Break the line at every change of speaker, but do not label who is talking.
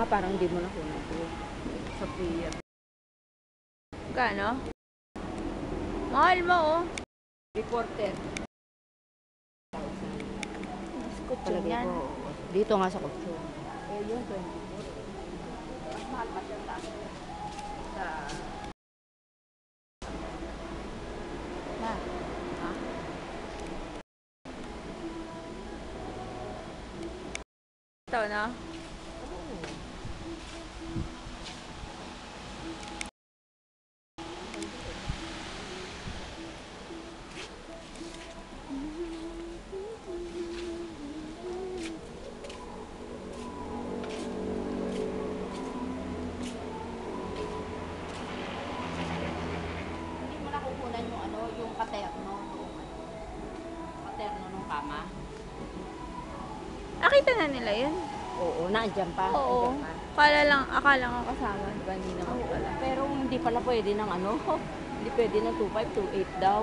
nga, parang hindi mo nakunan ito. Sa pier.
Kano? Mahal mo, oh.
Reporter.
Kutsyon yan.
Dito nga sa kutsyon. Eh, yun, 24. Mas mahal pa siya sa...
Ha?
Ha?
Ito, no?
Hindi mo nakukunan yung ano, yung paterno. Paterno ng kama.
Nakita na nila yun?
Oo, naandyan pa.
Oo. Akala nga kasama. Diba? Hindi naman
Oo,
pala.
pero hindi pala pwede ng ano. Hindi pwede ng 2528 daw.